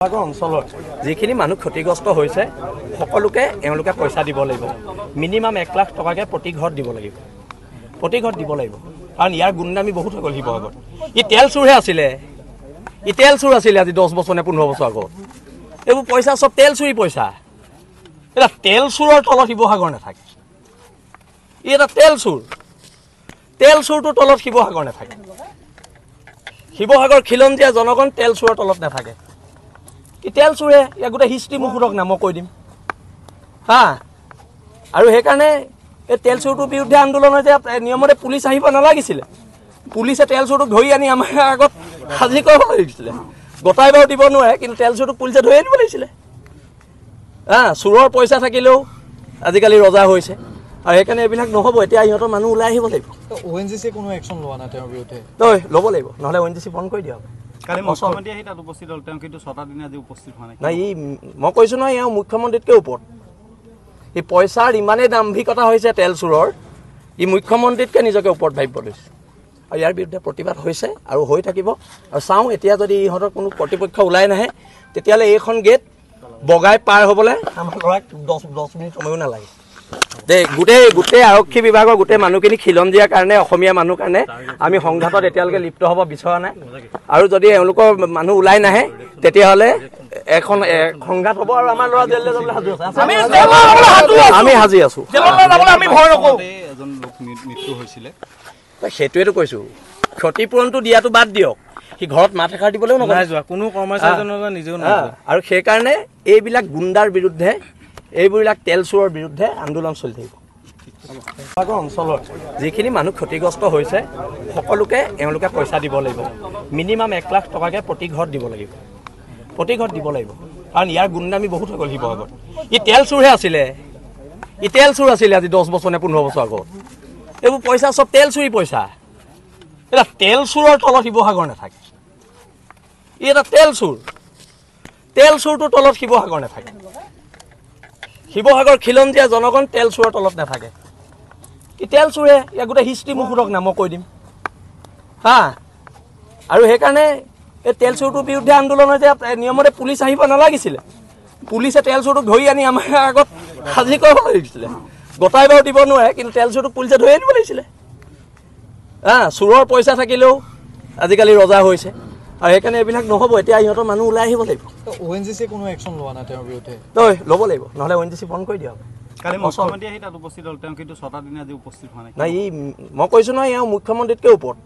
অঞ্চলৰ যিখিনি মানুহ ক্ষতিগ্ৰস্ত হৈছে সকলোকে এওঁলোকে পইচা দিব লাগিব মিনিমাম 1 লাখ টকাকে প্ৰতি ঘৰত দিব লাগিব কাৰণ ইয়াৰ গুণনামি বহুত হৈ গ'ল শিৱসাগৰত ই তেল চুৰহে আছিলে আজি 10 বছৰ নে 15 বছৰ আগত এইবোৰ পইচা সব তেল চুৰি পইচা এটা তেল চুৰৰ তলত শিৱসাগৰ নাথাকে ই এটা তেল চুৰটোৰ তলত শিৱসাগৰ নাথাকে শিৱসাগৰ খিলঞ্জীয়া জনগণ তেল চুৰৰ তলত নাথাকে তেল চুৰে ইয়াক গোটেই হিষ্ট্ৰী মুখুৰক না মই কৈ দিম হা আৰু সেইকাৰণে এই তেল চুৰটোৰ বিৰুদ্ধে আন্দোলনৰ যে নিয়মতে পুলিচ আহিব নালাগিছিলে পুলিচে তেল চুৰটোক ধৰি আনি আমাৰ আগত হাজিৰ কৰিব লাগিছিলে গতাই বাৰু দিব নোৱাৰে কিন্তু তেল চুৰটোক পুলিচে ধৰি আনিব লাগিছিলে হা চুৰৰ পইচা থাকিলেও আজিকালি ৰজা হৈছে আৰু সেইকাৰণে এইবিলাক নহ'ব এতিয়া ইহঁতৰ মানুহ ওলাই আহিব লাগিব ONGC কোনো একশ্যন লোৱা নাই তেওঁৰ বিৰুদ্ধে তই ল'ব লাগিব নহ'লে ONGC বন্ধ কৰি দিয়া হ'ব কালি মুখ্যমন্ত্ৰী আহি তাত উপস্থিত হ'ল তেওঁ কিন্তু 6টা দিন আজি উপস্থিত হোৱা নাই নাই মই কৈছোঁ নহয় এওঁ মুখ্যমন্ত্ৰীতকৈ ওপৰত এই পইচাৰ ইমানেই দাম্ভিকতা হৈছে তেল চুৰৰ ই মুখ্যমন্ত্ৰীতকৈ নিজকে ওপৰত ভাবিব লৈছে আৰু ইয়াৰ বিৰুদ্ধে প্ৰতিবাদ হৈছে আৰু হৈ থাকিব আৰু চাওঁ এতিয়া যদি ইহঁতৰ কোনো কৰ্তৃপক্ষ ওলাই নাহে তেতিয়াহ'লে এইখন গেট বগাই পাৰ হ'বলৈ আমাৰ ল'ৰাক 10 মিনিট সময়ো নালাগে দে গোটেই আৰক্ষী বিভাগৰ গোটেই মানুহখিনি খিলঞ্জীয়াৰ কাৰণে অসমীয়া মানুহ কাৰণে আমি সংঘাতত এতিয়ালৈকে লিপ্ত হ'ব বিচৰা নাই আৰু যদি এওঁলোকৰ মানুহ ওলাই নাহে তেতিয়াহ'লে এখন সংঘাত হ'ব আৰু আমাৰ ল'ৰা জেললৈ যাবলৈ সাজু আছে আমি সাজি আছোঁ এজন লোক মৃত্যু হৈছিলে সেইটোৱেতো কৈছোঁ ক্ষতিপূৰণটো দিয়াটো বাদ দিয়ক সি ঘৰত মাত এষাৰ দিবলৈও নকৰে যোৱা কোনো কৰ্মচাৰীজনৰ নিজেও নহয় আৰু সেইকাৰণে এইবিলাক গুণ্ডাৰ বিৰুদ্ধে এইবিলাক তেল চুৰৰ বিৰুদ্ধে আন্দোলন চলি থাকিব শিৱসাগৰ অঞ্চলৰ যিখিনি মানুহ ক্ষতিগ্ৰস্ত হৈছে সকলোকে এওঁলোকে পইচা দিব লাগিব মিনিমাম 1 লাখ টকাকে প্ৰতি ঘৰত দিব লাগিব কাৰণ ইয়াৰ গুণনামি বহুত হৈ গ'ল শিৱসাগৰত ই তেল চুৰহে আছিলে আজি 10 বছৰ নে 15 বছৰ আগত এইবোৰ পইচা সব তেল চুৰি পইচা এটা তেল চুৰৰ তলত শিৱসাগৰ নাথাকে ই এটা তেল চুৰটোৰ তলত শিৱসাগৰ নাথাকে শিৱসাগৰ খিলঞ্জীয়া জনগণ তেল চুৰৰ তলত নাথাকে ই তেল চুৰে ইয়াক গোটেই হিষ্ট্ৰী মুখুৰক না মই কৈ দিম হা আৰু সেইকাৰণে এই তেল চুৰটোৰ বিৰুদ্ধে আন্দোলনৰ যে নিয়মতে পুলিচ আহিব নালাগিছিলে পুলিচে তেল চুৰটোক ধৰি আনি আমাৰ আগত হাজিৰ কৰিব লাগিছিলে গতাই বাৰু দিব নোৱাৰে কিন্তু তেল চুৰটোক পুলিচে ধৰি আনিব লাগিছিলে হা চুৰৰ পইচা থাকিলেও আজিকালি ৰজা হৈছে আৰু সেইকাৰণে এইবিলাক নহ'ব এতিয়া ইহঁতৰ মানুহ ওলাই আহিব লাগিব ONGC কোনো একশ্যন লোৱা নাই তেওঁৰ বিৰুদ্ধে তই ল'ব লাগিব নহ'লে ONGC বন্ধ কৰি দিয়া হ'ব কালি মুখ্যমন্ত্ৰী আহি তাত উপস্থিত হ'ল তেওঁ কিন্তু 6টা দিন আজি উপস্থিত হোৱা নাই মই কৈছোঁ নহয় এওঁ মুখ্যমন্ত্ৰীতকৈ ওপৰত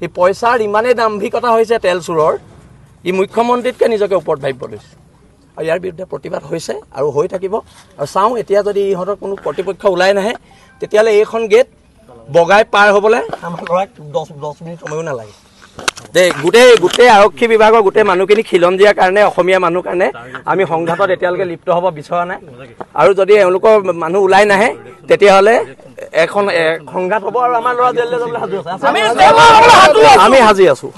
এই পইচাৰ ইমানেই দাম্ভিকতা হৈছে তেল চুৰৰ ই মুখ্যমন্ত্ৰীতকৈ নিজকে ওপৰত ভাবিব লৈছে আৰু ইয়াৰ বিৰুদ্ধে প্ৰতিবাদ হৈছে আৰু হৈ থাকিব আৰু চাওঁ এতিয়া যদি ইহঁতৰ কোনো কৰ্তৃপক্ষ ওলাই নাহে তেতিয়াহ'লে এইখন গেট বগাই পাৰ হ'বলৈ আমাৰ ল'ৰাক 10 মিনিট সময়ো নালাগে দে গোটেই আৰক্ষী বিভাগৰ গোটেই মানুহখিনি খিলঞ্জীয়াৰ কাৰণে অসমীয়া মানুহ কাৰণে আমি সংঘাতত এতিয়ালৈকে লিপ্ত হ'ব বিচৰা নাই আৰু যদি এওঁলোকৰ মানুহ ওলাই নাহে তেতিয়াহ'লে এখন সংঘাত হ'ব আৰু আমাৰ ল'ৰা জেললৈ যাবলৈ সাজু আছে আমি সাজি আছোঁ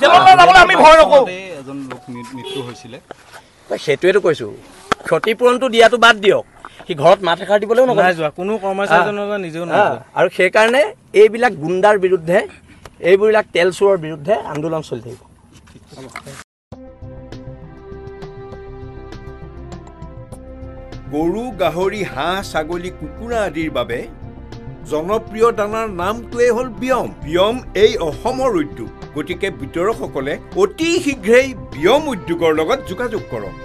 এজন লোক মৃত্যু হৈছিলে সেইটোৱেতো কৈছোঁ ক্ষতিপূৰণটো দিয়াটো বাদ দিয়ক সি ঘৰত মাত এষাৰ দিবলৈও নকৰে যোৱা কোনো কৰ্মচাৰীজনৰ নিজেও নহয় আৰু সেইকাৰণে এইবিলাক গুণ্ডাৰ বিৰুদ্ধে এইবিলাক তেল চুৰৰ বিৰুদ্ধে আন্দোলন চলি থাকিব গৰু গাহৰি হাঁহ ছাগলী কুকুৰা আদিৰ বাবে জনপ্ৰিয় দানাৰ নামটোৱেই হ'ল বিয়ম এই অসমৰ উদ্যোগ গতিকে বিতৰকসকলে অতি শীঘ্ৰেই বিয়ম উদ্যোগৰ লগত যোগাযোগ কৰক